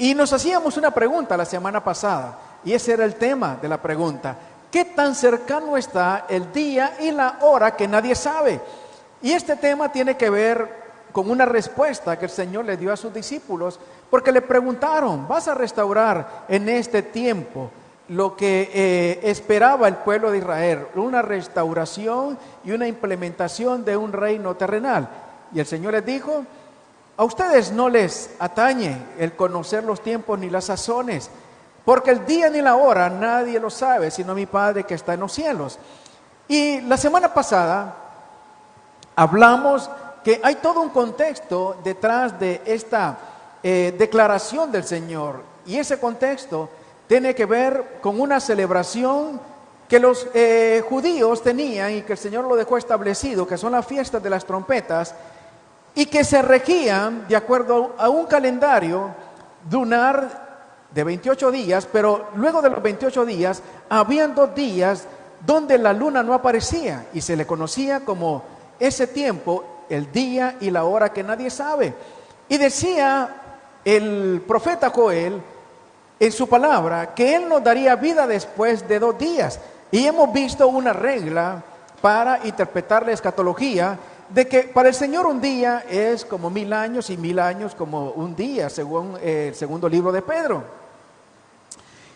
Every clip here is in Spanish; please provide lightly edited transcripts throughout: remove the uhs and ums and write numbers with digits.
Y nos hacíamos una pregunta la semana pasada, y ese era el tema de la pregunta: ¿qué tan cercano está el día y la hora que nadie sabe? Y este tema tiene que ver con una respuesta que el Señor le dio a sus discípulos, porque le preguntaron: ¿vas a restaurar en este tiempo lo que esperaba el pueblo de Israel? Una restauración y una implementación de un reino terrenal. Y el Señor les dijo: a ustedes no les atañe el conocer los tiempos ni las sazones, porque el día ni la hora nadie lo sabe, sino mi Padre que está en los cielos. Y la semana pasada hablamos que hay todo un contexto detrás de esta declaración del Señor, y ese contexto tiene que ver con una celebración que los judíos tenían y que el Señor lo dejó establecido, que son las fiestas de las trompetas, y que se regían de acuerdo a un calendario lunar de 28 días, pero luego de los 28 días habían 2 días donde la luna no aparecía, y se le conocía como ese tiempo, el día y la hora que nadie sabe. Y decía el profeta Joel en su palabra que él nos daría vida después de 2 días. Y hemos visto una regla para interpretar la escatología, de que para el Señor un día es como 1000 años y 1000 años como un día, según el segundo libro de Pedro.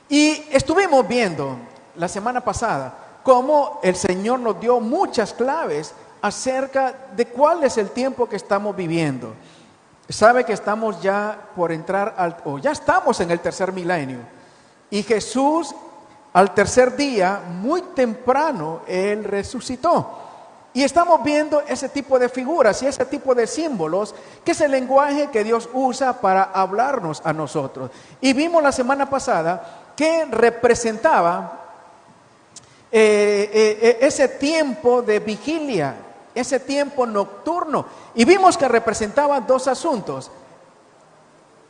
Y estuvimos viendo la semana pasada cómo el Señor nos dio muchas claves acerca de cuál es el tiempo que estamos viviendo. Sabe que estamos ya por entrar o ya estamos en el tercer milenio, y Jesús al tercer día, muy temprano, Él resucitó. Y estamos viendo ese tipo de figuras y ese tipo de símbolos, que es el lenguaje que Dios usa para hablarnos a nosotros. Y vimos la semana pasada que representaba ese tiempo de vigilia, ese tiempo nocturno. Y vimos que representaba 2 asuntos.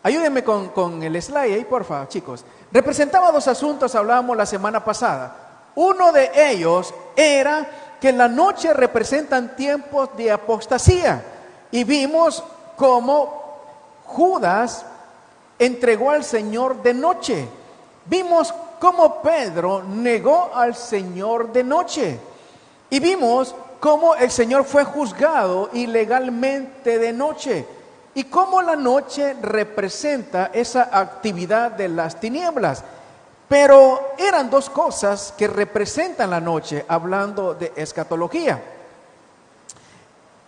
Ayúdenme con el slide ahí, por favor, chicos. Representaba 2 asuntos, hablábamos la semana pasada. Uno de ellos era que en la noche representan tiempos de apostasía, y vimos cómo Judas entregó al Señor de noche. Vimos cómo Pedro negó al Señor de noche, y vimos cómo el Señor fue juzgado ilegalmente de noche, y cómo la noche representa esa actividad de las tinieblas. Pero eran 2 cosas que representan la noche, hablando de escatología.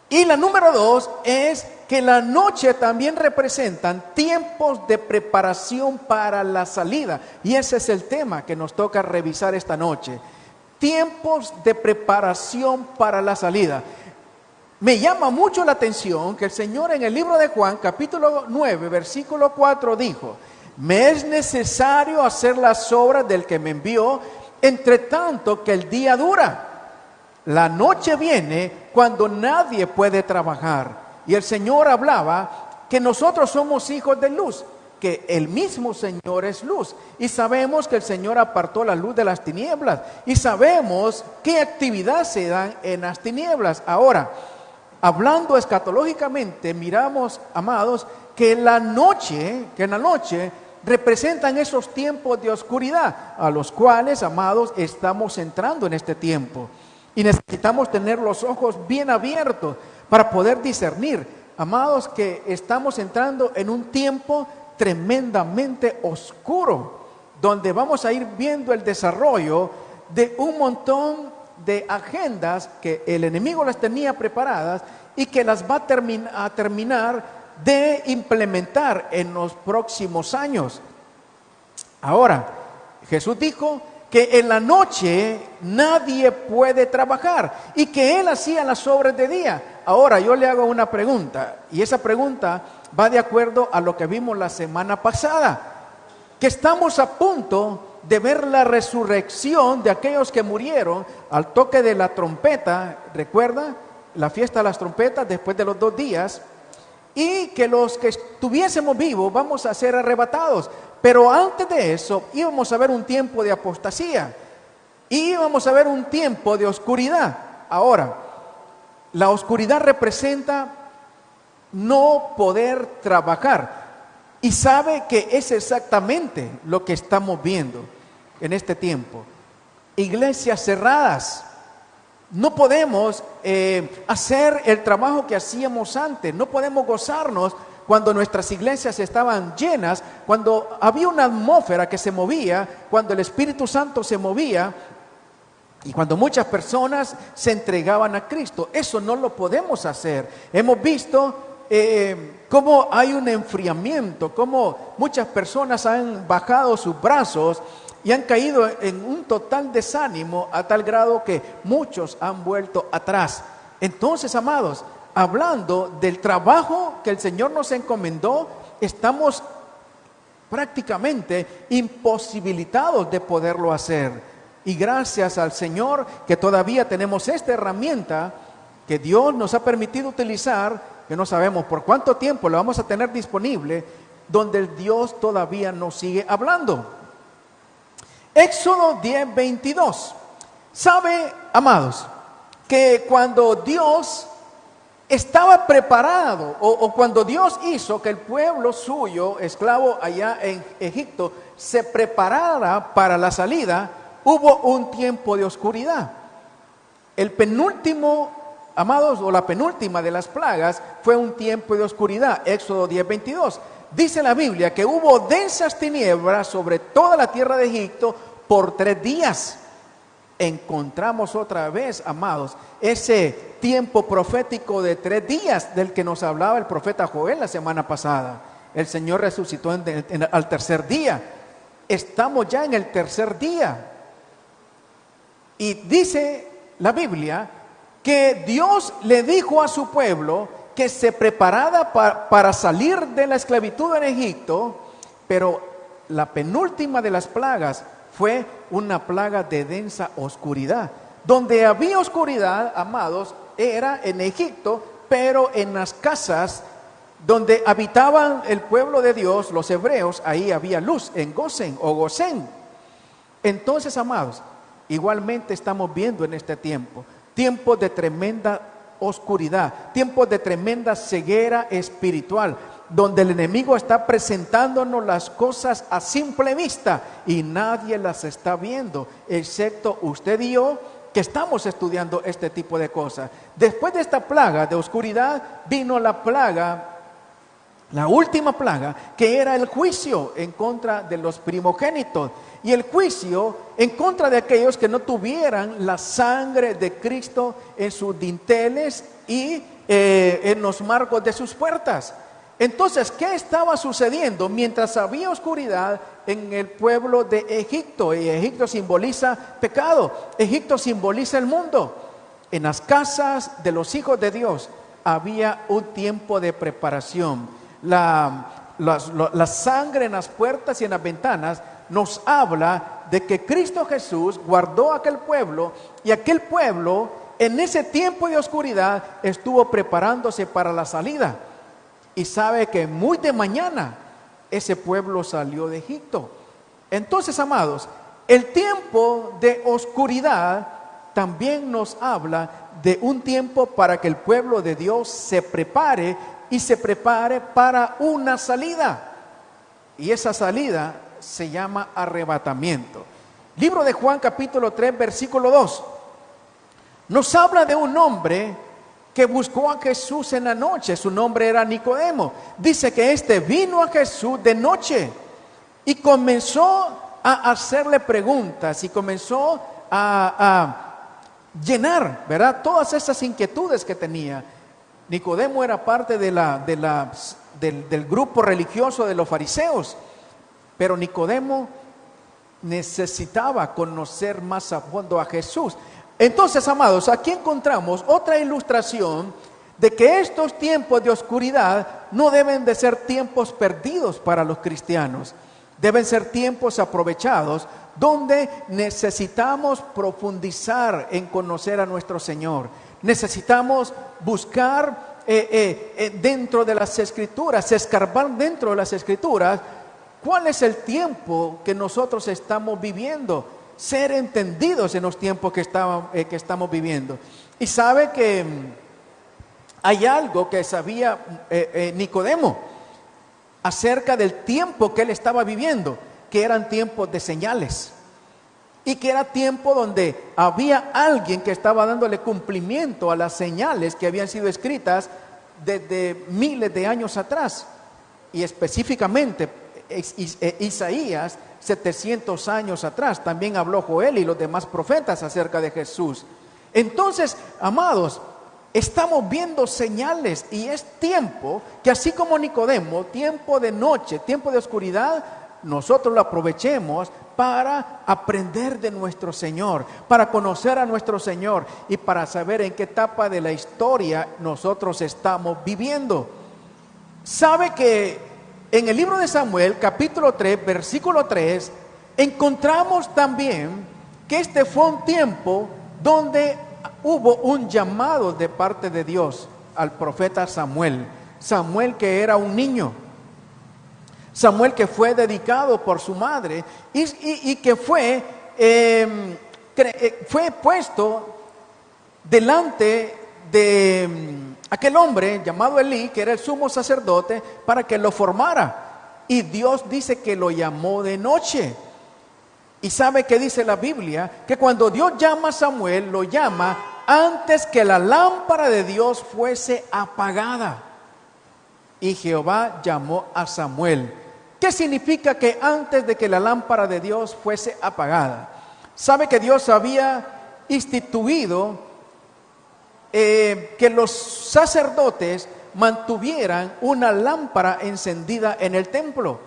Y la número 2 es que la noche también representan tiempos de preparación para la salida. Y ese es el tema que nos toca revisar esta noche. Tiempos de preparación para la salida. Me llama mucho la atención que el Señor en el libro de Juan, capítulo 9, versículo 4, dijo: me es necesario hacer las obras del que me envió, entre tanto que el día dura. La noche viene cuando nadie puede trabajar. Y el Señor hablaba que nosotros somos hijos de luz, que el mismo Señor es luz. Y sabemos que el Señor apartó la luz de las tinieblas. Y sabemos qué actividad se dan en las tinieblas. Ahora, hablando escatológicamente, miramos, amados, que en la noche representan esos tiempos de oscuridad, a los cuales, amados, estamos entrando en este tiempo. Y necesitamos tener los ojos bien abiertos para poder discernir, amados, que estamos entrando en un tiempo tremendamente oscuro, donde vamos a ir viendo el desarrollo de un montón de agendas que el enemigo las tenía preparadas y que las va a terminar de implementar en los próximos años. Ahora, Jesús dijo que en la noche nadie puede trabajar y que Él hacía las obras de día. Ahora yo le hago una pregunta, y esa pregunta va de acuerdo a lo que vimos la semana pasada, que estamos a punto de ver la resurrección de aquellos que murieron al toque de la trompeta. ¿Recuerda? La fiesta de las trompetas después de los 2 días. Y que los que estuviésemos vivos vamos a ser arrebatados. Pero antes de eso íbamos a ver un tiempo de apostasía, y íbamos a ver un tiempo de oscuridad. Ahora, la oscuridad representa no poder trabajar. Y sabe que es exactamente lo que estamos viendo en este tiempo. Iglesias cerradas. No podemos hacer el trabajo que hacíamos antes. No podemos gozarnos cuando nuestras iglesias estaban llenas, cuando había una atmósfera que se movía, cuando el Espíritu Santo se movía y cuando muchas personas se entregaban a Cristo. Eso no lo podemos hacer. Hemos visto cómo hay un enfriamiento, cómo muchas personas han bajado sus brazos y han caído en un total desánimo a tal grado que muchos han vuelto atrás. Entonces, amados, hablando del trabajo que el Señor nos encomendó, estamos prácticamente imposibilitados de poderlo hacer. Y gracias al Señor que todavía tenemos esta herramienta que Dios nos ha permitido utilizar, que no sabemos por cuánto tiempo la vamos a tener disponible, donde el Dios todavía nos sigue hablando. Éxodo 10:22. ¿Sabe, amados, que cuando Dios estaba preparado, o cuando Dios hizo que el pueblo suyo, esclavo allá en Egipto, se preparara para la salida, hubo un tiempo de oscuridad? El penúltimo, amados, o la penúltima de las plagas fue un tiempo de oscuridad. Éxodo 10:22. Dice la Biblia que hubo densas tinieblas sobre toda la tierra de Egipto por 3 días. Encontramos otra vez, amados, ese tiempo profético de 3 días del que nos hablaba el profeta Joel la semana pasada. El Señor resucitó al tercer día. Estamos ya en el tercer día. Y dice la Biblia que Dios le dijo a su pueblo que se preparara para salir de la esclavitud en Egipto, pero la penúltima de las plagas fue una plaga de densa oscuridad. Donde había oscuridad, amados, era en Egipto, pero en las casas donde habitaban el pueblo de Dios, los hebreos, ahí había luz, en Gosén o Gosén. Entonces, amados, igualmente estamos viendo en este tiempo, tiempos de tremenda oscuridad, tiempos de tremenda ceguera espiritual, donde el enemigo está presentándonos las cosas a simple vista y nadie las está viendo, excepto usted y yo, que estamos estudiando este tipo de cosas. Después de esta plaga de oscuridad vino la plaga, la última plaga, que era el juicio en contra de los primogénitos y el juicio en contra de aquellos que no tuvieran la sangre de Cristo en sus dinteles y en los marcos de sus puertas. Entonces, ¿qué estaba sucediendo? Mientras había oscuridad en el pueblo de Egipto, y Egipto simboliza pecado, Egipto simboliza el mundo. En las casas de los hijos de Dios había un tiempo de preparación. La sangre en las puertas y en las ventanas nos habla de que Cristo Jesús guardó a aquel pueblo, y aquel pueblo en ese tiempo de oscuridad estuvo preparándose para la salida. Y sabe que muy de mañana ese pueblo salió de Egipto. Entonces, amados, el tiempo de oscuridad también nos habla de un tiempo para que el pueblo de Dios se prepare y se prepare para una salida. Y esa salida se llama arrebatamiento. Libro de Juan capítulo 3 versículo 2 nos habla de un hombre que buscó a Jesús en la noche. Su nombre era Nicodemo. Dice que este vino a Jesús de noche y comenzó a hacerle preguntas y comenzó a llenar, ¿verdad?, todas esas inquietudes que tenía. Nicodemo era parte del grupo religioso de los fariseos, pero Nicodemo necesitaba conocer más a fondo a Jesús. Entonces, amados, aquí encontramos otra ilustración de que estos tiempos de oscuridad no deben de ser tiempos perdidos para los cristianos. Deben ser tiempos aprovechados donde necesitamos profundizar en conocer a nuestro Señor. Necesitamos buscar dentro de las Escrituras, escarbar dentro de las Escrituras, cuál es el tiempo que nosotros estamos viviendo. Ser entendidos en los tiempos que estamos viviendo. Y sabe que hay algo que sabía Nicodemo. acerca del tiempo que él estaba viviendo, que eran tiempos de señales. Y que era tiempo donde había alguien que estaba dándole cumplimiento a las señales que habían sido escritas desde miles de años atrás. Y específicamente Isaías, 700 años atrás, también habló Joel y los demás profetas acerca de Jesús. Entonces, amados, estamos viendo señales y es tiempo que, así como Nicodemo, tiempo de noche, tiempo de oscuridad, nosotros lo aprovechemos para aprender de nuestro Señor, para conocer a nuestro Señor y para saber en qué etapa de la historia nosotros estamos viviendo. Sabe que en el libro de Samuel, capítulo 3, versículo 3, encontramos también que este fue un tiempo donde hubo un llamado de parte de Dios al profeta Samuel. Samuel, que era un niño. Samuel, que fue dedicado por su madre y que fue puesto delante de aquel hombre llamado Elí, que era el sumo sacerdote, para que lo formara. Y Dios dice que lo llamó de noche. Y sabe que dice la Biblia, que cuando Dios llama a Samuel, lo llama antes que la lámpara de Dios fuese apagada. Y Jehová llamó a Samuel. ¿Qué significa que antes de que la lámpara de Dios fuese apagada? Sabe que Dios había instituido que los sacerdotes mantuvieran una lámpara encendida en el templo.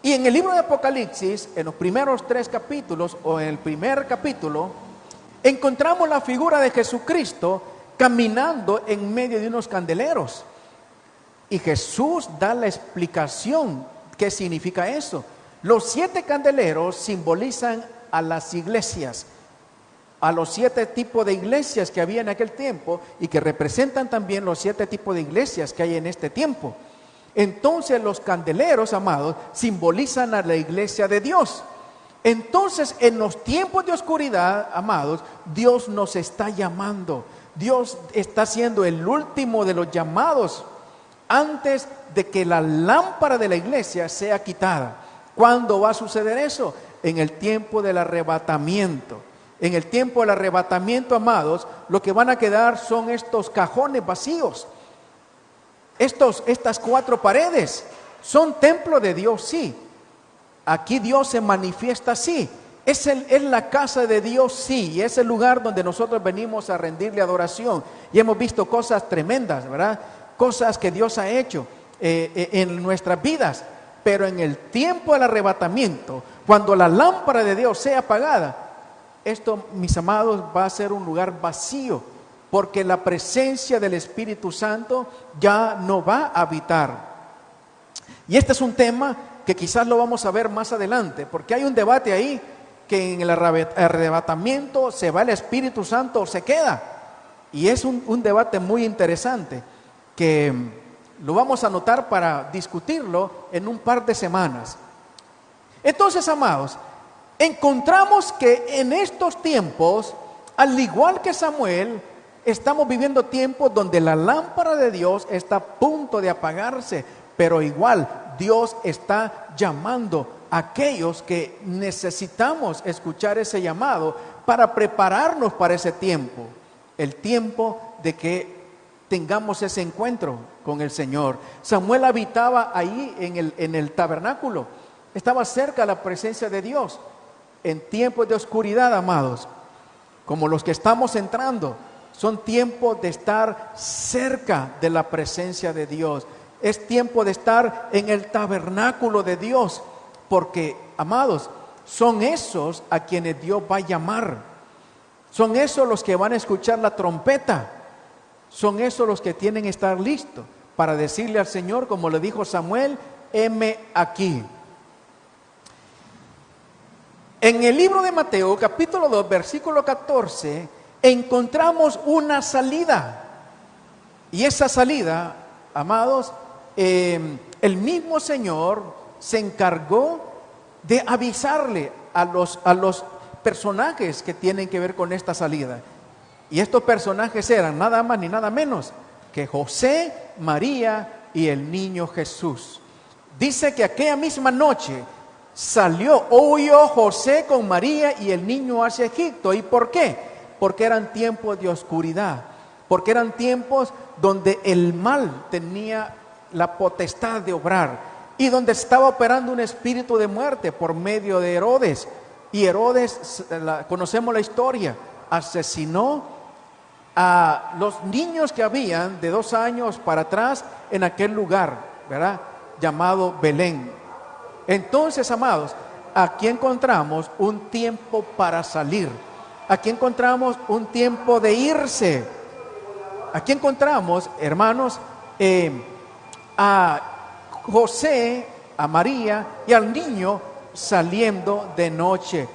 Y en el libro de Apocalipsis, en los primeros 3 capítulos, o en el primer capítulo, encontramos la figura de Jesucristo caminando en medio de unos candeleros. Y Jesús da la explicación. ¿Qué significa eso? Los 7 candeleros simbolizan a las iglesias, a los 7 tipos de iglesias que había en aquel tiempo y que representan también los 7 tipos de iglesias que hay en este tiempo. Entonces los candeleros, amados, simbolizan a la iglesia de Dios. Entonces, en los tiempos de oscuridad, amados, Dios nos está llamando. Dios está haciendo el último de los llamados antes de que la lámpara de la iglesia sea quitada. ¿Cuándo va a suceder eso? En el tiempo del arrebatamiento. En el tiempo del arrebatamiento, amados, lo que van a quedar son estos cajones vacíos. Estas 4 paredes son templo de Dios, sí. Aquí Dios se manifiesta, sí. Es la casa de Dios, sí. Y es el lugar donde nosotros venimos a rendirle adoración. Y hemos visto cosas tremendas, ¿verdad? Cosas que Dios ha hecho en nuestras vidas. Pero en el tiempo del arrebatamiento, cuando la lámpara de Dios sea apagada, esto, mis amados, va a ser un lugar vacío, porque la presencia del Espíritu Santo ya no va a habitar. Y este es un tema que quizás lo vamos a ver más adelante, porque hay un debate ahí, que en el arrebatamiento se va el Espíritu Santo o se queda. Y es un debate muy interesante, que lo vamos a anotar para discutirlo en un par de semanas. Entonces, amados, encontramos que en estos tiempos, al igual que Samuel, estamos viviendo tiempos donde la lámpara de Dios está a punto de apagarse, pero igual Dios está llamando a aquellos que necesitamos escuchar ese llamado para prepararnos para ese tiempo, el tiempo de que tengamos ese encuentro con el Señor. Samuel habitaba ahí en el tabernáculo, estaba cerca de la presencia de Dios. En tiempos de oscuridad, amados, como los que estamos entrando, son tiempos de estar cerca de la presencia de Dios. Es tiempo de estar en el tabernáculo de Dios, porque, amados, son esos a quienes Dios va a llamar. Son esos los que van a escuchar la trompeta. Son esos los que tienen que estar listos para decirle al Señor, como le dijo Samuel: heme aquí. En el libro de Mateo, capítulo 2, versículo 14, encontramos una salida. Y esa salida, amados, el mismo Señor se encargó de avisarle a los personajes que tienen que ver con esta salida. Y estos personajes eran nada más ni nada menos que José, María y el niño Jesús. Dice que aquella misma noche huyó José con María y el niño hacia Egipto. ¿Y por qué? Porque eran tiempos de oscuridad, porque eran tiempos donde el mal tenía la potestad de obrar y donde estaba operando un espíritu de muerte por medio de Herodes. Y Herodes, conocemos la historia, asesinó a los niños que habían de 2 años para atrás en aquel lugar, ¿verdad?, llamado Belén. Entonces, amados, aquí encontramos un tiempo para salir. Aquí encontramos un tiempo de irse. Aquí encontramos, hermanos, a José, a María y al niño saliendo de noche.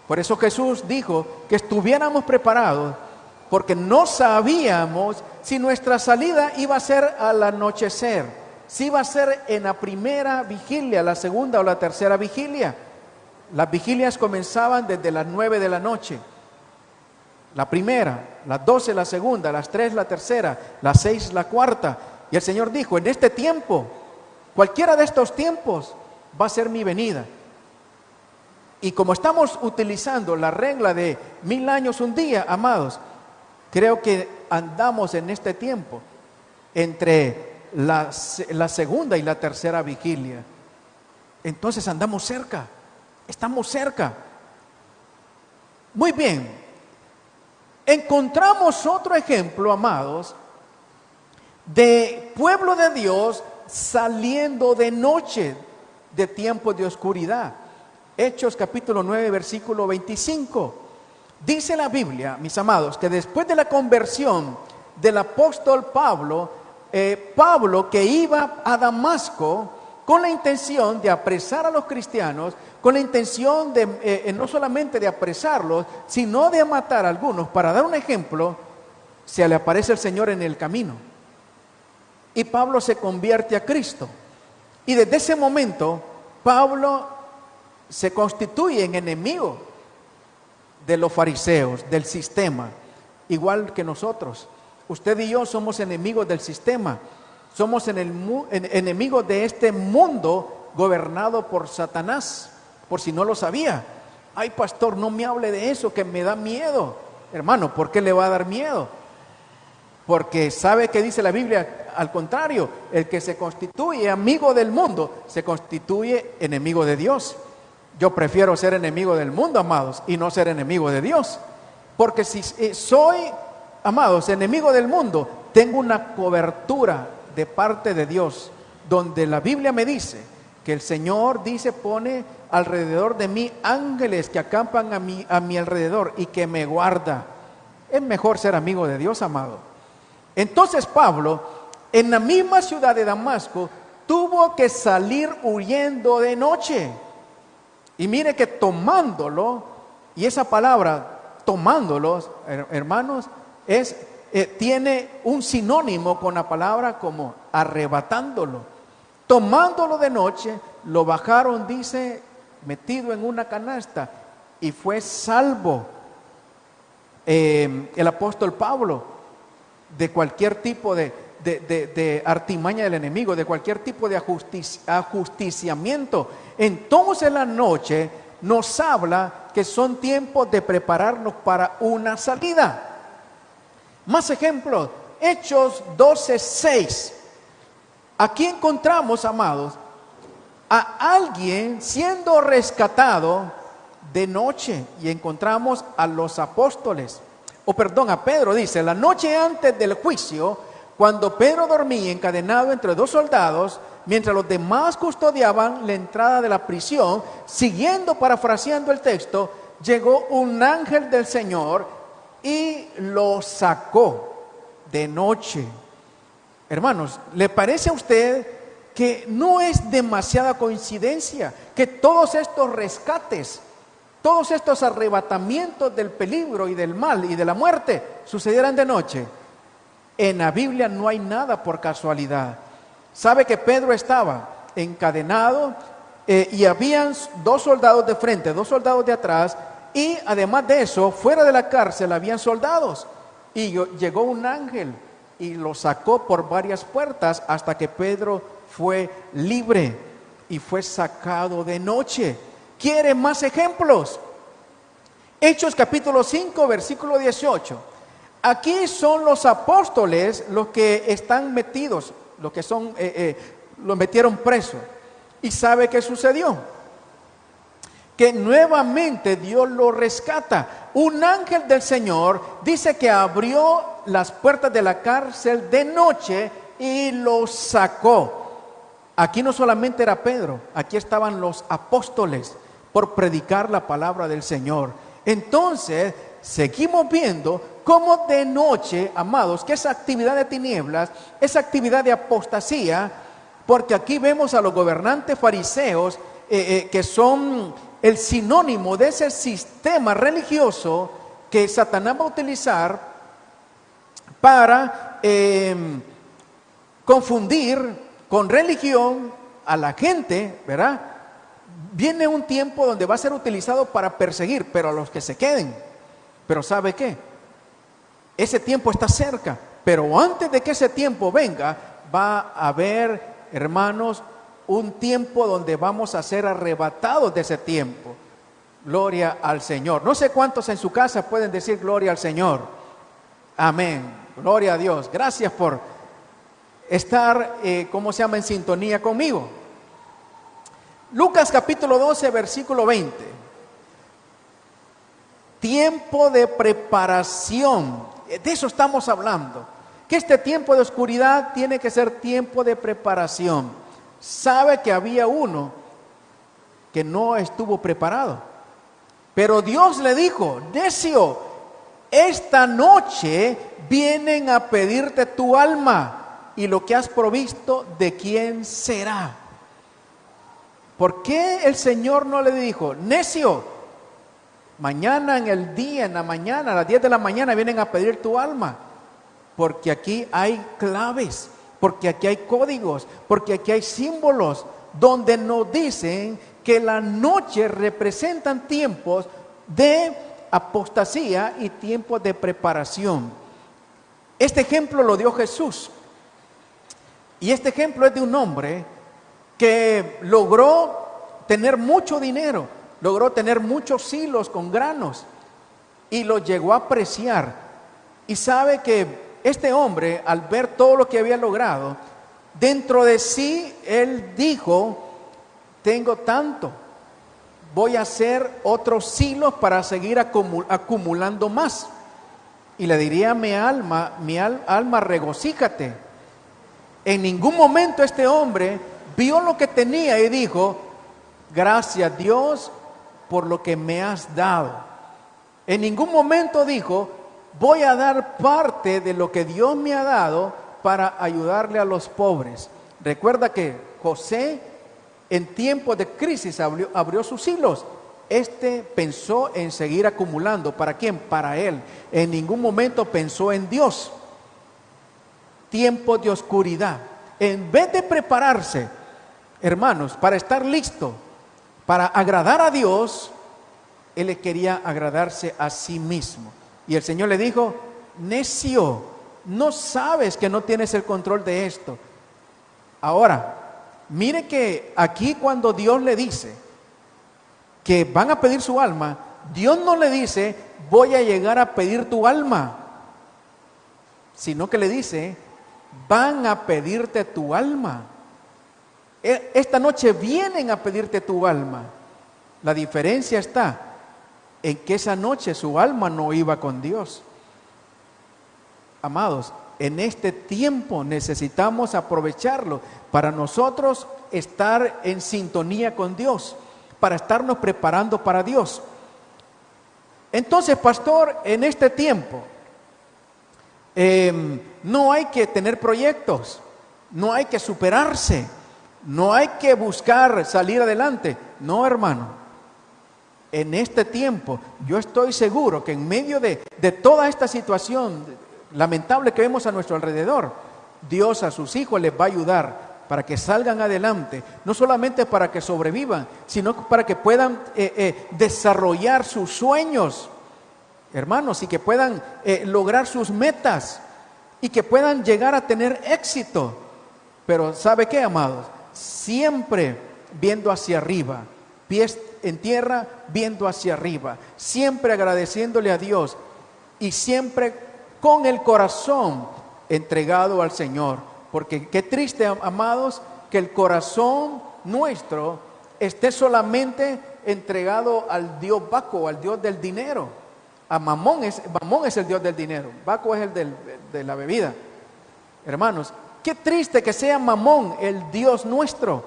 Por eso Jesús dijo que estuviéramos preparados, porque no sabíamos si nuestra salida iba a ser al anochecer, si iba a ser en la primera vigilia, la segunda o la tercera vigilia. Las vigilias comenzaban desde las 9 de la noche. La primera, las 12 la segunda, las 3 la tercera, las 6 la cuarta. Y el Señor dijo, en este tiempo, cualquiera de estos tiempos va a ser mi venida. Y como estamos utilizando la regla de 1000 años un día, amados, creo que andamos en este tiempo entre la segunda y la tercera vigilia. Entonces andamos cerca, estamos cerca. Muy bien. Encontramos otro ejemplo, amados, de pueblo de Dios saliendo de noche, de tiempos de oscuridad. Hechos capítulo 9, versículo 25. Dice la Biblia, mis amados, que después de la conversión del apóstol Pablo, Pablo que iba a Damasco con la intención de apresar a los cristianos, con la intención de no solamente de apresarlos, sino de matar a algunos. Para dar un ejemplo, se le aparece el Señor en el camino y Pablo se convierte a Cristo. Y desde ese momento, Pablo se constituye en enemigo de los fariseos, del sistema, igual que nosotros. Usted y yo somos enemigos del sistema, somos enemigos de este mundo gobernado por Satanás, por si no lo sabía. Ay, pastor, no me hable de eso, que me da miedo. Hermano, ¿por qué le va a dar miedo? Porque sabe que dice la Biblia, al contrario, el que se constituye amigo del mundo, se constituye enemigo de Dios. Yo prefiero ser enemigo del mundo, amados, y no ser enemigo de Dios. Porque si soy, amados, enemigo del mundo, tengo una cobertura de parte de Dios, donde la Biblia me dice que el Señor dice, pone alrededor de mí ángeles que acampan a mi alrededor y que me guarda. Es mejor ser amigo de Dios, amado. Entonces Pablo, en la misma ciudad de Damasco, tuvo que salir huyendo de noche. Y mire que tomándolo, y esa palabra tomándolos, hermanos, tiene un sinónimo con la palabra como arrebatándolo. Tomándolo de noche, lo bajaron, dice, metido en una canasta, y fue salvo el apóstol Pablo de cualquier tipo de artimaña del enemigo, de cualquier tipo de ajusticiamiento. Entonces la noche nos habla que son tiempos de prepararnos para una salida. Más ejemplos, Hechos 12:6. Aquí encontramos, amados, a alguien siendo rescatado de noche, y encontramos a los apóstoles, a Pedro. Dice, la noche antes del juicio, cuando Pedro dormía encadenado entre 2 soldados, mientras los demás custodiaban la entrada de la prisión, siguiendo, parafraseando el texto, llegó un ángel del Señor y lo sacó de noche. Hermanos, ¿le parece a usted que no es demasiada coincidencia que todos estos rescates, todos estos arrebatamientos del peligro y del mal y de la muerte sucedieran de noche? En la Biblia no hay nada por casualidad. Sabe que Pedro estaba encadenado y habían 2 soldados de frente, 2 soldados de atrás, y además de eso, fuera de la cárcel habían soldados, y llegó un ángel y lo sacó por varias puertas hasta que Pedro fue libre. y fue sacado de noche. ¿Quiere más ejemplos? Hechos capítulo 5, versículo 18. Aquí son los apóstoles los que están metidos, los que son, los metieron preso. ¿Y sabe qué sucedió? Que nuevamente Dios lo rescata. Un ángel del Señor dice que abrió las puertas de la cárcel de noche y lo sacó. Aquí no solamente era Pedro, aquí estaban los apóstoles por predicar la palabra del Señor. Entonces, seguimos viendo cómo de noche, amados, que esa actividad de tinieblas, esa actividad de apostasía, porque aquí vemos a los gobernantes fariseos que son el sinónimo de ese sistema religioso que Satanás va a utilizar para confundir con religión a la gente, ¿verdad? Viene un tiempo donde va a ser utilizado para perseguir, pero a los que se queden. Pero ¿sabe qué? Ese tiempo está cerca, pero antes de que ese tiempo venga, va a haber, hermanos, un tiempo donde vamos a ser arrebatados de ese tiempo. Gloria al Señor. No sé cuántos en su casa pueden decir gloria al Señor. Amén. Gloria a Dios. Gracias por estar, en sintonía conmigo. Lucas capítulo 12, versículo 20. Tiempo de preparación. De eso estamos hablando. Que este tiempo de oscuridad tiene que ser tiempo de preparación. Sabe que había uno que no estuvo preparado. Pero Dios le dijo: necio, esta noche vienen a pedirte tu alma, y lo que has provisto, ¿de quién será? ¿Por qué el Señor no le dijo: necio, mañana en la mañana, a las 10 de la mañana vienen a pedir tu alma? Porque aquí hay claves, porque aquí hay códigos, porque aquí hay símbolos donde nos dicen que la noche representan tiempos de apostasía y tiempos de preparación. Este ejemplo lo dio Jesús. Y este ejemplo es de un hombre que logró tener mucho dinero, logró tener muchos hilos con granos y lo llegó a apreciar. Y sabe que este hombre, al ver todo lo que había logrado, dentro de sí, él dijo: tengo tanto, voy a hacer otros hilos para seguir acumulando más. Y le diría: mi alma, regocíjate. En ningún momento este hombre vio lo que tenía y dijo: gracias Dios por lo que me has dado. En ningún momento dijo: voy a dar parte de lo que Dios me ha dado para ayudarle a los pobres. Recuerda que José, en tiempos de crisis, abrió sus hilos. Pensó en seguir acumulando. ¿Para quién? Para él. En ningún momento pensó en Dios. Tiempos de oscuridad. En vez de prepararse, hermanos, para estar listo, para agradar a Dios, él quería agradarse a sí mismo. Y el Señor le dijo: necio, no sabes que no tienes el control de esto. Ahora, mire que aquí cuando Dios le dice que van a pedir su alma, Dios no le dice: voy a llegar a pedir tu alma, sino que le dice: van a pedirte tu alma. Esta noche vienen a pedirte tu alma. La diferencia está en que esa noche su alma no iba con Dios. Amados, en este tiempo necesitamos aprovecharlo para nosotros estar en sintonía con Dios, para estarnos preparando para Dios. Entonces, pastor, en este tiempo no hay que tener proyectos, no hay que superarse, no hay que buscar salir adelante. No, hermano. En este tiempo, yo estoy seguro que en medio de toda esta situación lamentable que vemos a nuestro alrededor, Dios a sus hijos les va a ayudar para que salgan adelante, no solamente para que sobrevivan, sino para que puedan desarrollar sus sueños, hermanos, y que puedan lograr sus metas y que puedan llegar a tener éxito. Pero ¿sabe qué, amados? Siempre viendo hacia arriba, pies en tierra viendo hacia arriba, siempre agradeciéndole a Dios y siempre con el corazón entregado al Señor. Porque qué triste, amados, que el corazón nuestro esté solamente entregado al Dios Baco, al Dios del dinero. A Mamón es el Dios del dinero, Baco es el de la bebida. Hermanos, qué triste que sea Mamón el Dios nuestro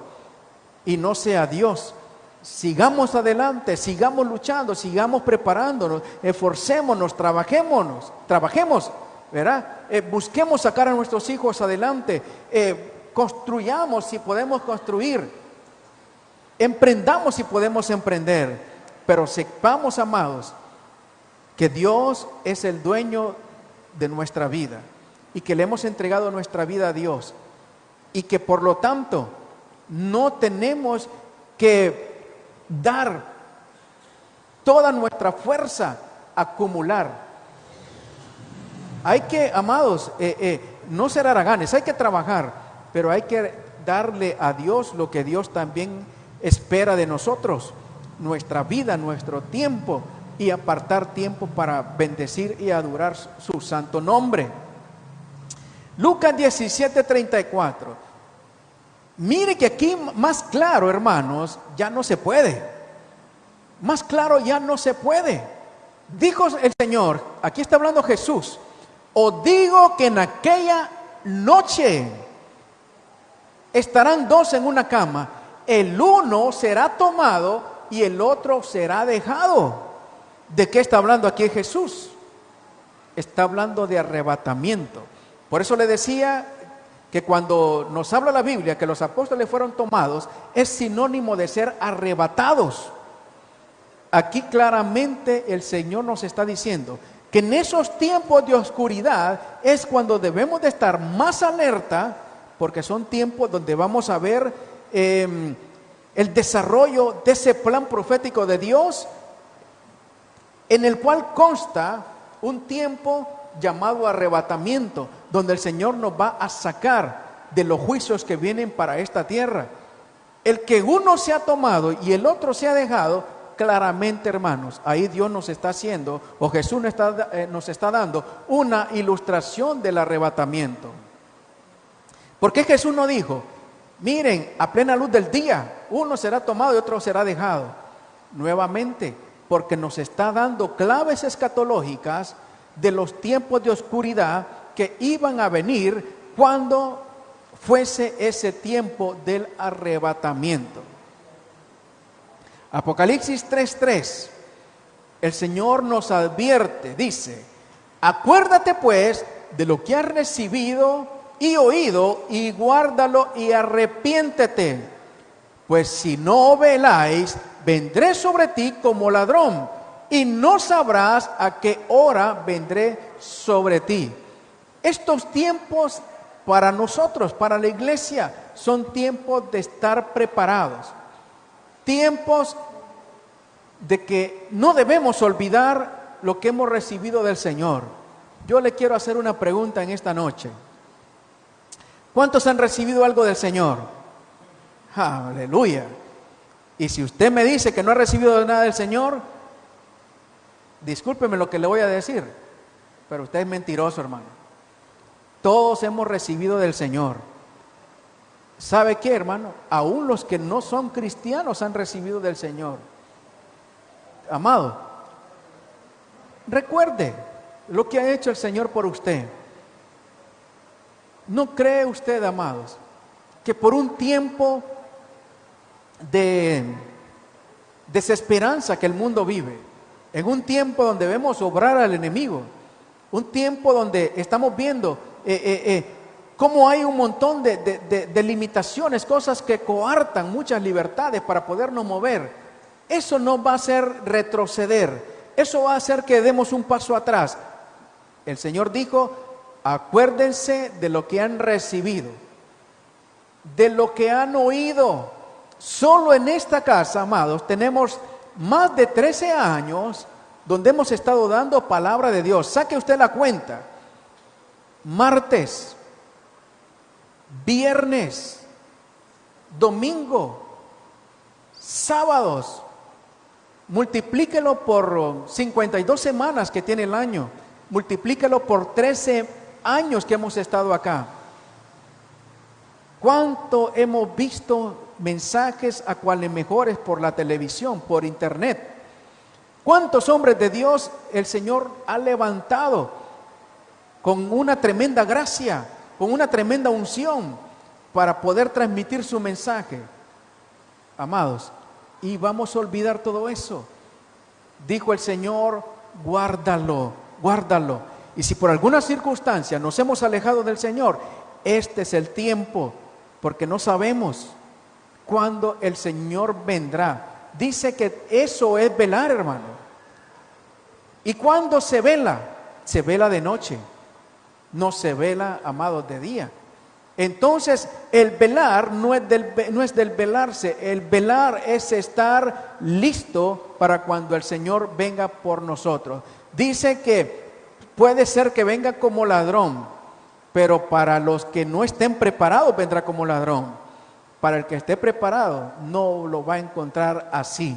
y no sea Dios. Sigamos adelante, sigamos luchando, sigamos preparándonos, esforcémonos, trabajemos, ¿verdad? Busquemos sacar a nuestros hijos adelante, construyamos si podemos construir, emprendamos si podemos emprender, pero sepamos, amados, que Dios es el dueño de nuestra vida y que le hemos entregado nuestra vida a Dios y que por lo tanto no tenemos que dar toda nuestra fuerza, acumular. Hay que, amados, no ser haraganes, hay que trabajar, pero hay que darle a Dios lo que Dios también espera de nosotros, nuestra vida, nuestro tiempo, y apartar tiempo para bendecir y adorar su santo nombre. Lucas 17:34. Mire que aquí más claro, hermanos, ya no se puede. Más claro ya no se puede. Dijo el Señor, aquí está hablando Jesús: os digo que en aquella noche estarán dos en una cama, el uno será tomado y el otro será dejado. ¿De qué está hablando aquí Jesús? Está hablando de arrebatamiento. Por eso le decía que cuando nos habla la Biblia que los apóstoles fueron tomados, es sinónimo de ser arrebatados. Aquí claramente el Señor nos está diciendo que en esos tiempos de oscuridad es cuando debemos de estar más alerta, porque son tiempos donde vamos a ver el desarrollo de ese plan profético de Dios, en el cual consta un tiempo llamado arrebatamiento, donde el Señor nos va a sacar de los juicios que vienen para esta tierra. El que uno se ha tomado y el otro se ha dejado, claramente, hermanos, ahí Dios nos está haciendo, o Jesús nos está dando una ilustración del arrebatamiento. ¿Por qué Jesús no dijo, miren, a plena luz del día, uno será tomado y otro será dejado? Nuevamente, porque nos está dando claves escatológicas de los tiempos de oscuridad que iban a venir cuando fuese ese tiempo del arrebatamiento. Apocalipsis 3:3, el Señor nos advierte, dice: acuérdate pues de lo que has recibido y oído, y guárdalo y arrepiéntete, pues si no veláis, vendré sobre ti como ladrón, y no sabrás a qué hora vendré sobre ti. Estos tiempos para nosotros, para la iglesia, son tiempos de estar preparados, tiempos de que no debemos olvidar lo que hemos recibido del Señor. Yo le quiero hacer una pregunta en esta noche. ¿Cuántos han recibido algo del Señor? Aleluya. Y si usted me dice que no ha recibido nada del Señor, discúlpeme lo que le voy a decir, pero usted es mentiroso, hermano. Todos hemos recibido del Señor. ¿Sabe qué, hermano? Aún los que no son cristianos han recibido del Señor. Amado, recuerde lo que ha hecho el Señor por usted. ¿No cree usted, amados, que por un tiempo de desesperanza que el mundo vive, en un tiempo donde vemos obrar al enemigo, un tiempo donde estamos viendo cómo hay un montón de limitaciones, cosas que coartan muchas libertades para podernos mover? Eso no va a hacer retroceder, eso va a hacer que demos un paso atrás. El Señor dijo: acuérdense de lo que han recibido, de lo que han oído. Solo en esta casa, amados, tenemos más de 13 años donde hemos estado dando palabra de Dios. Saque usted la cuenta: martes, viernes, domingo, sábados. Multiplíquelo por 52 semanas que tiene el año. Multiplíquelo por 13 años que hemos estado acá. ¿Cuánto hemos visto mensajes a cuales mejores por la televisión, por internet? ¿Cuántos hombres de Dios el Señor ha levantado con una tremenda gracia, con una tremenda unción para poder transmitir su mensaje? Amados, y vamos a olvidar todo eso. Dijo el Señor, guárdalo, guárdalo. Y si por alguna circunstancia nos hemos alejado del Señor, este es el tiempo, porque no sabemos cuándo el Señor vendrá. Dice que eso es velar, hermano. ¿Y cuándo se vela? Se vela de noche, no se vela, amados, de día. Entonces, el velar no es del velarse. El velar es estar listo para cuando el Señor venga por nosotros. Dice que puede ser que venga como ladrón, pero para los que no estén preparados vendrá como ladrón. Para el que esté preparado no lo va a encontrar así.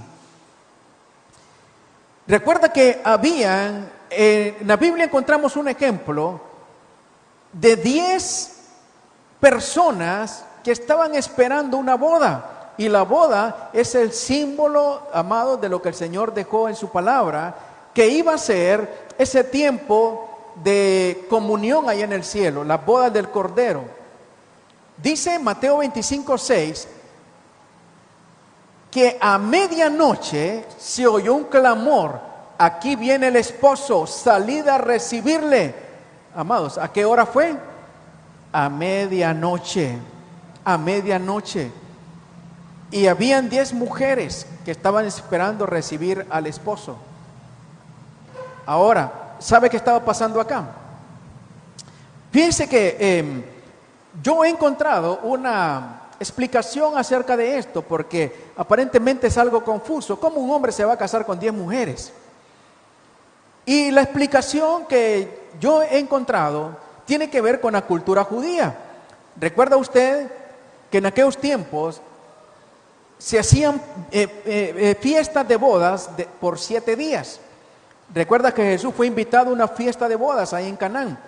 Recuerda que en la Biblia encontramos un ejemplo de 10 personas que estaban esperando una boda. Y la boda es el símbolo, amado, de lo que el Señor dejó en su palabra, que iba a ser ese tiempo de comunión allá en el cielo, la boda del Cordero. Dice Mateo 25:6 que a medianoche se oyó un clamor: aquí viene el esposo, salid a recibirle. Amados, ¿a qué hora fue? A medianoche, a medianoche. Y habían 10 mujeres que estaban esperando recibir al esposo. Ahora, ¿sabe qué estaba pasando acá? Fíjense que yo he encontrado una explicación acerca de esto, porque aparentemente es algo confuso. ¿Cómo un hombre se va a casar con 10 mujeres? Y la explicación que yo he encontrado tiene que ver con la cultura judía. ¿Recuerda usted que en aquellos tiempos se hacían fiestas de bodas por 7 días? Recuerda que Jesús fue invitado a una fiesta de bodas ahí en Canaán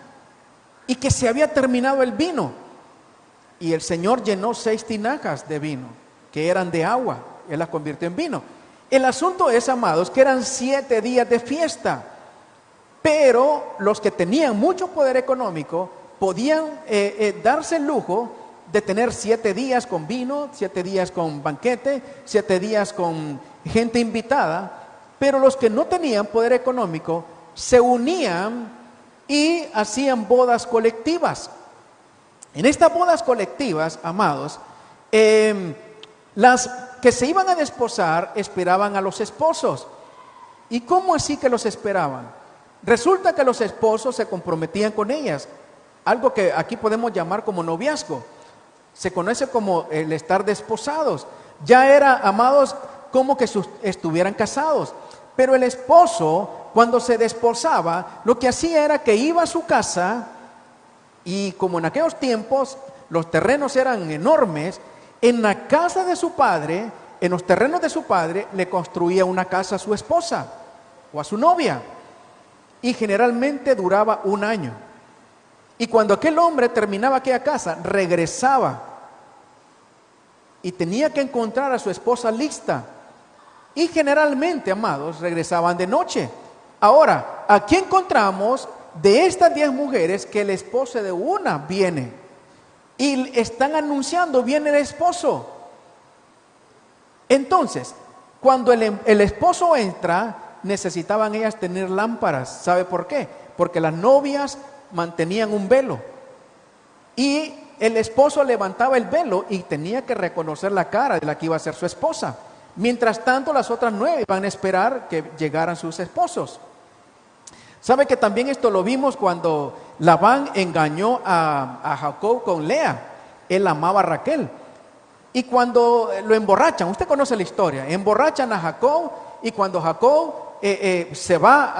y que se había terminado el vino. Y el Señor llenó 6 tinajas de vino que eran de agua. Él las convirtió en vino. El asunto es, amados, que eran 7 días de fiesta. Pero los que tenían mucho poder económico podían darse el lujo de tener 7 días con vino, 7 días con banquete, 7 días con gente invitada. Pero los que no tenían poder económico se unían y hacían bodas colectivas. En estas bodas colectivas, amados, las que se iban a desposar esperaban a los esposos. ¿Y cómo así que los esperaban? Resulta que los esposos se comprometían con ellas, algo que aquí podemos llamar como noviazgo. Se conoce como el estar desposados. Ya era, amados, como que estuvieran casados. Pero el esposo, cuando se desposaba, lo que hacía era que iba a su casa, y como en aquellos tiempos los terrenos eran enormes, en la casa de su padre, en los terrenos de su padre, le construía una casa a su esposa o a su novia. Y generalmente duraba 1 año. Y cuando aquel hombre terminaba aquella casa, regresaba y tenía que encontrar a su esposa lista. Y generalmente, amados, regresaban de noche. Ahora, aquí encontramos de estas 10 mujeres que el esposo de una viene. Y están anunciando, viene el esposo. Entonces, cuando el esposo entra, necesitaban ellas tener lámparas. ¿Sabe por qué? Porque las novias mantenían un velo y el esposo levantaba el velo y tenía que reconocer la cara de la que iba a ser su esposa. Mientras tanto, las otras 9 iban a esperar que llegaran sus esposos. ¿Sabe que también esto lo vimos cuando Labán engañó a Jacob con Lea? Él amaba a Raquel. Y cuando lo emborrachan, usted conoce la historia, emborrachan a Jacob, y cuando Jacob se va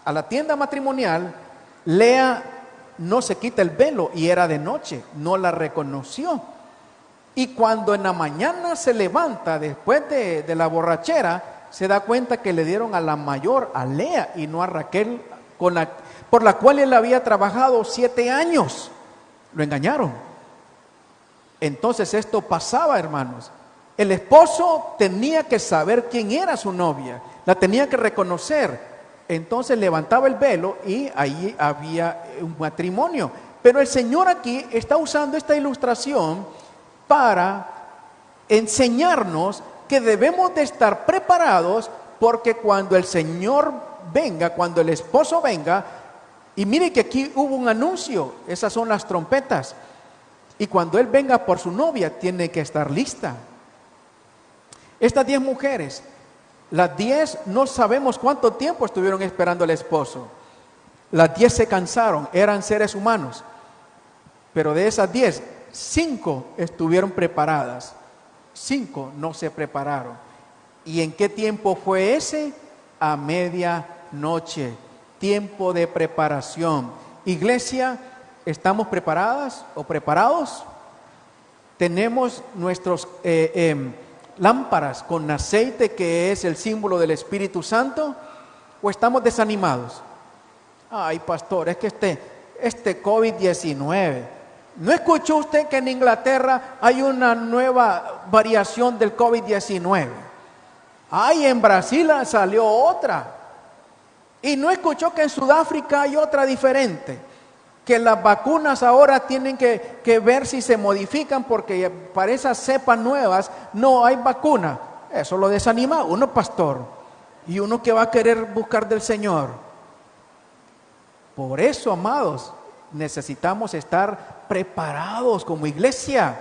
a la tienda matrimonial, Lea no se quita el velo y era de noche, no la reconoció. Y cuando en la mañana se levanta después de la borrachera, se da cuenta que le dieron a la mayor, a Lea, y no a Raquel, por la cual él había trabajado 7 años. Lo engañaron. Entonces esto pasaba, hermanos. El esposo tenía que saber quién era su novia, la tenía que reconocer. Entonces levantaba el velo y ahí había un matrimonio. Pero el Señor aquí está usando esta ilustración para enseñarnos que debemos de estar preparados, porque cuando el Señor venga, cuando el esposo venga, y mire que aquí hubo un anuncio, esas son las trompetas, y cuando Él venga por su novia, tiene que estar lista. Estas 10 mujeres, las 10 no sabemos cuánto tiempo estuvieron esperando al esposo. Las 10 se cansaron, eran seres humanos, pero de esas 10, 5 estuvieron preparadas, 5 no se prepararon. ¿Y en qué tiempo fue ese? A medianoche, tiempo de preparación. Iglesia, ¿estamos preparadas o preparados? Tenemos nuestros lámparas con aceite, que es el símbolo del Espíritu Santo, ¿o estamos desanimados? Ay, pastor, es que este COVID-19, ¿no escuchó usted que en Inglaterra hay una nueva variación del COVID-19? Ay, en Brasil salió otra. Y no escuchó que en Sudáfrica hay otra diferente. Que las vacunas ahora tienen que ver si se modifican, porque para esas cepas nuevas no hay vacuna. Eso lo desanima a uno, pastor. Y uno que va a querer buscar del Señor. Por eso, amados, necesitamos estar preparados como iglesia,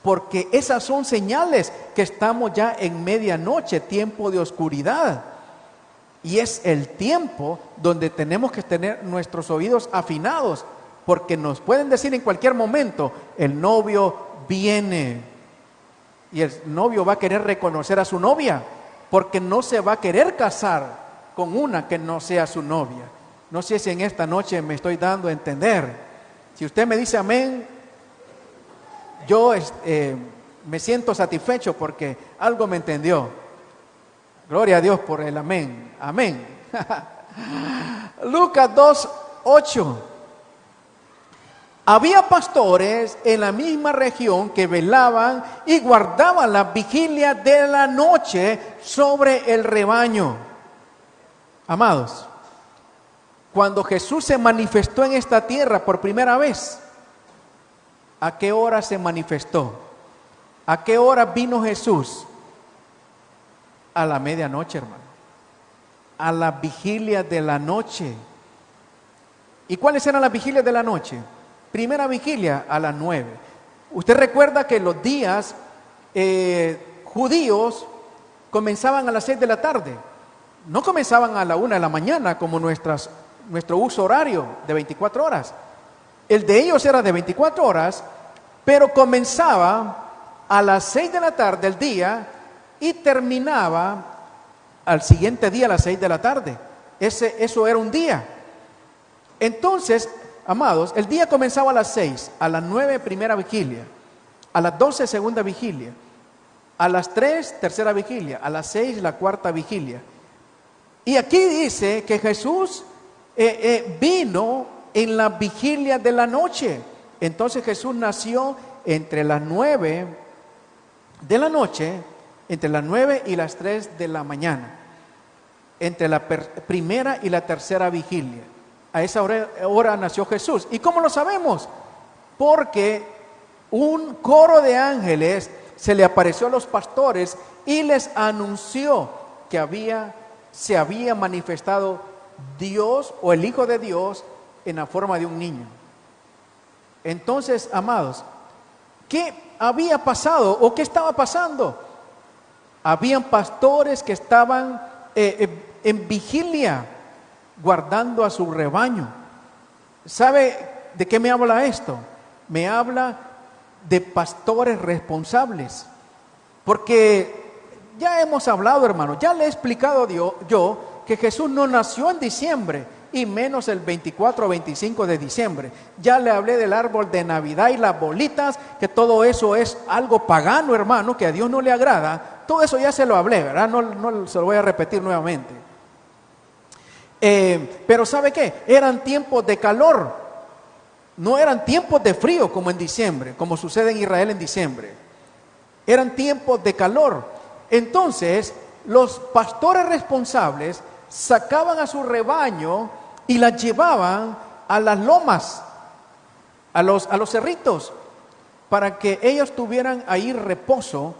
porque esas son señales que estamos ya en medianoche, tiempo de oscuridad. Y es el tiempo donde tenemos que tener nuestros oídos afinados, porque nos pueden decir en cualquier momento, el novio viene. Y el novio va a querer reconocer a su novia, porque no se va a querer casar con una que no sea su novia. No sé si en esta noche me estoy dando a entender. Si usted me dice amén, yo me siento satisfecho porque algo me entendió. Gloria a Dios por el amén. Amén. Lucas 2:8. Había pastores en la misma región que velaban y guardaban la vigilia de la noche sobre el rebaño. Amados, cuando Jesús se manifestó en esta tierra por primera vez, ¿a qué hora se manifestó? ¿A qué hora vino Jesús? A la medianoche, hermano. A la vigilia de la noche. ¿Y cuáles eran las vigilias de la noche? Primera vigilia a las 9. Usted recuerda que los días judíos comenzaban a las 6 de la tarde. No comenzaban a la 1 de la mañana como nuestro uso horario de 24 horas. El de ellos era de 24 horas, pero comenzaba a las 6 de la tarde del día y terminaba al siguiente día a las 6 de la tarde. Eso era un día. Entonces, amados, el día comenzaba a las 6, a las 9 primera vigilia, a las 12 segunda vigilia, a las 3 tercera vigilia, a las 6 la cuarta vigilia. Y aquí dice que Jesús vino en la vigilia de la noche. Entonces Jesús nació entre las 9 de la noche, entre las 9 y las 3 de la mañana, entre la primera y la tercera vigilia. A esa hora nació Jesús. ¿Y cómo lo sabemos? Porque un coro de ángeles se le apareció a los pastores y les anunció que se había manifestado Dios o el Hijo de Dios en la forma de un niño. Entonces, amados, ¿qué había pasado o qué estaba pasando? Habían pastores que estaban en vigilia, guardando a su rebaño. ¿Sabe de qué me habla esto? Me habla de pastores responsables. Porque ya hemos hablado, hermano, ya le he explicado yo que Jesús no nació en diciembre, y menos el 24 o 25 de diciembre. Ya le hablé del árbol de Navidad y las bolitas, que todo eso es algo pagano, hermano, que a Dios no le agrada. Todo eso ya se lo hablé, ¿verdad? No se lo voy a repetir nuevamente. Pero ¿sabe qué? Eran tiempos de calor, no eran tiempos de frío como en diciembre, como sucede en Israel en diciembre. Eran tiempos de calor. Entonces, los pastores responsables sacaban a su rebaño y las llevaban a las lomas, a los cerritos, para que ellos tuvieran ahí reposo,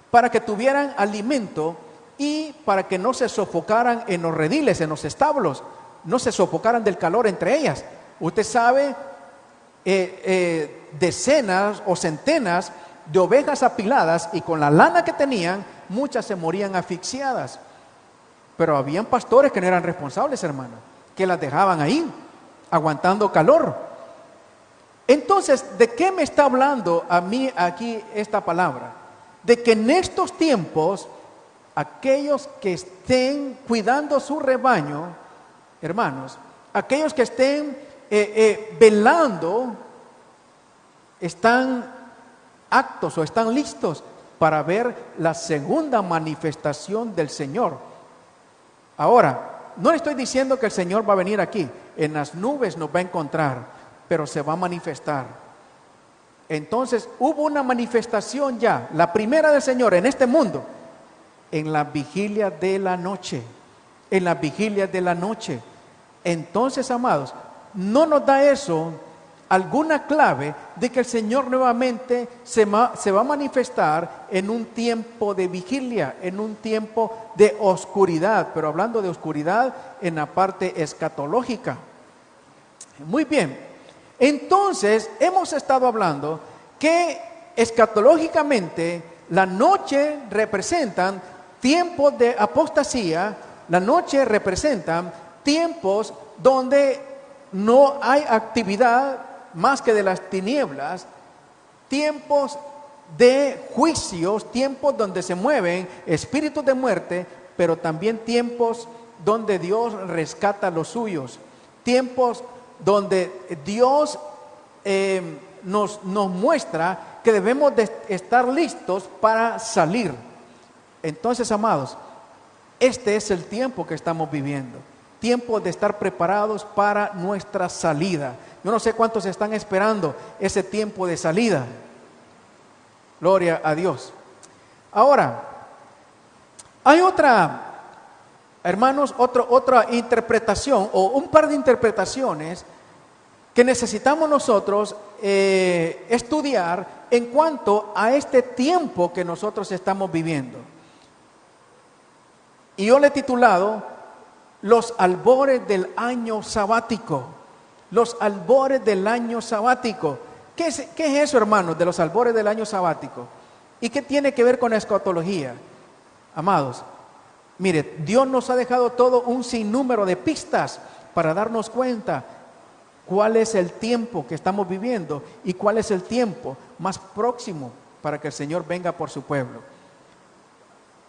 para que tuvieran alimento y para que no se sofocaran en los rediles, en los establos, no se sofocaran del calor entre ellas. Usted sabe, decenas o centenas de ovejas apiladas, y con la lana que tenían, muchas se morían asfixiadas. Pero habían pastores que no eran responsables, hermano, que las dejaban ahí, aguantando calor. Entonces, ¿de qué me está hablando a mí aquí esta palabra? De que en estos tiempos, aquellos que estén cuidando su rebaño, hermanos, aquellos que estén velando, están aptos o están listos para ver la segunda manifestación del Señor. Ahora, no le estoy diciendo que el Señor va a venir aquí, en las nubes nos va a encontrar, pero se va a manifestar. Entonces, hubo una manifestación ya, la primera del Señor en este mundo, en la vigilia de la noche, en la vigilia de la noche. Entonces, amados, no nos da eso alguna clave de que el Señor nuevamente se va a manifestar en un tiempo de vigilia, en un tiempo de oscuridad, pero hablando de oscuridad en la parte escatológica. Muy bien, entonces hemos estado hablando que escatológicamente la noche representan tiempos de apostasía, la noche representan tiempos donde no hay actividad más que de las tinieblas, tiempos de juicios, tiempos donde se mueven espíritus de muerte, pero también tiempos donde Dios rescata a los suyos, tiempos donde Dios nos muestra que debemos de estar listos para salir. Entonces, amados, este es el tiempo que estamos viviendo, tiempo de estar preparados para nuestra salida. Yo no sé cuántos están esperando ese tiempo de salida. Gloria a Dios. Ahora, hay hermanos, otra interpretación o un par de interpretaciones que necesitamos nosotros estudiar en cuanto a este tiempo que nosotros estamos viviendo. Y yo le he titulado los albores del año sabático. Los albores del año sabático. ¿Qué es eso, hermanos, de los albores del año sabático? ¿Y qué tiene que ver con la escatología? Amados, mire, Dios nos ha dejado todo un sinnúmero de pistas para darnos cuenta cuál es el tiempo que estamos viviendo y cuál es el tiempo más próximo para que el Señor venga por su pueblo.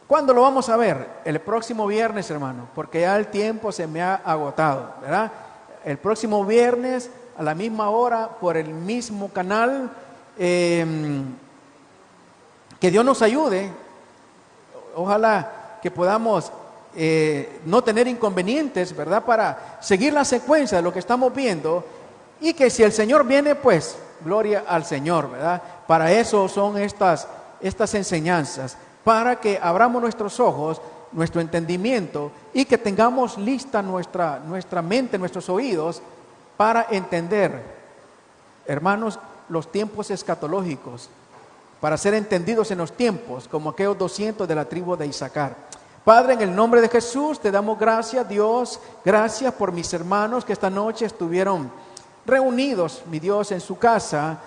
¿Cuándo lo vamos a ver? El próximo viernes, hermano, porque ya el tiempo se me ha agotado, ¿verdad? El próximo viernes a la misma hora por el mismo canal. Que Dios nos ayude. Ojalá que podamos no tener inconvenientes, ¿verdad? Para seguir la secuencia de lo que estamos viendo, y que si el Señor viene, pues gloria al Señor, ¿verdad? Para eso son estas enseñanzas, para que abramos nuestros ojos, nuestro entendimiento, y que tengamos lista nuestra mente, nuestros oídos, para entender, hermanos, los tiempos escatológicos, para ser entendidos en los tiempos, como aquellos 200 de la tribu de Isaacar. Padre, en el nombre de Jesús, te damos gracias, Dios, gracias por mis hermanos que esta noche estuvieron reunidos, mi Dios, en su casa,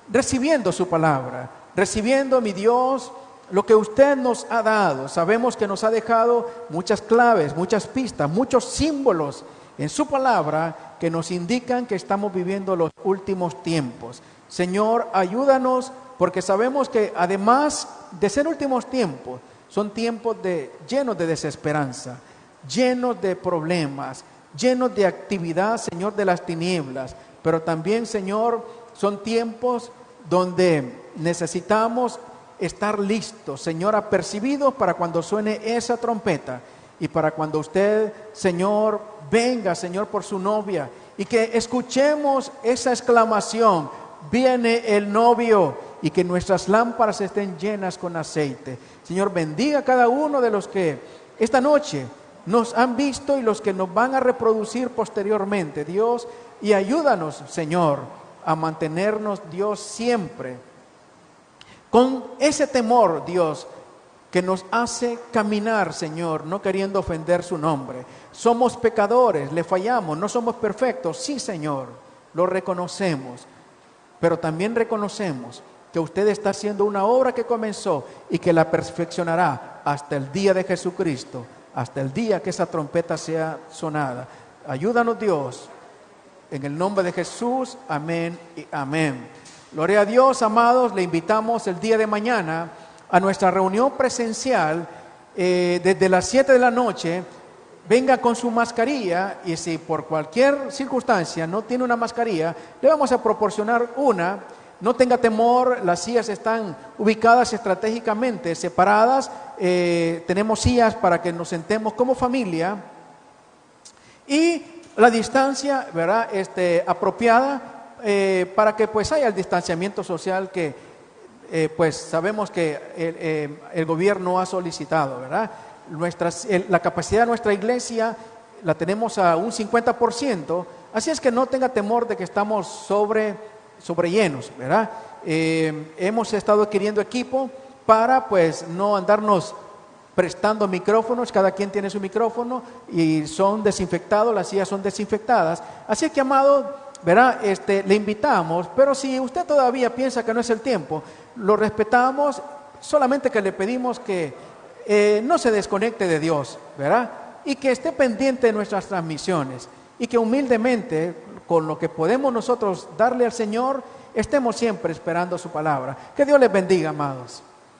recibiendo su palabra, recibiendo, mi Dios, lo que usted nos ha dado. Sabemos que nos ha dejado muchas claves, muchas pistas, muchos símbolos en su palabra que nos indican que estamos viviendo los últimos tiempos. Señor, ayúdanos, porque sabemos que además de ser últimos tiempos, son tiempos llenos de desesperanza, llenos de problemas, llenos de actividad, Señor, de las tinieblas. Pero también, Señor, son tiempos donde necesitamos estar listos, Señor, apercibidos para cuando suene esa trompeta y para cuando usted, Señor, venga, Señor, por su novia, y que escuchemos esa exclamación: viene el novio, y que nuestras lámparas estén llenas con aceite. Señor, bendiga a cada uno de los que esta noche nos han visto y los que nos van a reproducir posteriormente, Dios, y ayúdanos, Señor, a mantenernos, Dios, siempre con ese temor, Dios, que nos hace caminar, Señor, no queriendo ofender su nombre. Somos pecadores, le fallamos, no somos perfectos, sí, Señor, lo reconocemos, pero también reconocemos que usted está haciendo una obra que comenzó y que la perfeccionará hasta el día de Jesucristo, hasta el día que esa trompeta sea sonada. Ayúdanos, Dios, en el nombre de Jesús, amén y amén. Gloria a Dios, amados. Le invitamos el día de mañana a nuestra reunión presencial desde las 7 de la noche. Venga con su mascarilla, y si por cualquier circunstancia no tiene una mascarilla, le vamos a proporcionar una. No tenga temor, las sillas están ubicadas estratégicamente, separadas. Tenemos sillas para que nos sentemos como familia, y la distancia, ¿verdad?, apropiada, para que pues haya el distanciamiento social que pues sabemos que el gobierno ha solicitado, ¿verdad? La capacidad de nuestra iglesia la tenemos a un 50%, así es que no tenga temor de que estamos sobre llenos, ¿verdad? Hemos estado adquiriendo equipo para pues no andarnos prestando micrófonos. Cada quien tiene su micrófono y son desinfectados, las sillas son desinfectadas. Así que, amado, ¿verdad? Le invitamos, pero si usted todavía piensa que no es el tiempo, lo respetamos, solamente que le pedimos que no se desconecte de Dios, ¿verdad? Y que esté pendiente de nuestras transmisiones, y que humildemente, con lo que podemos nosotros darle al Señor, estemos siempre esperando su palabra. Que Dios les bendiga, amados.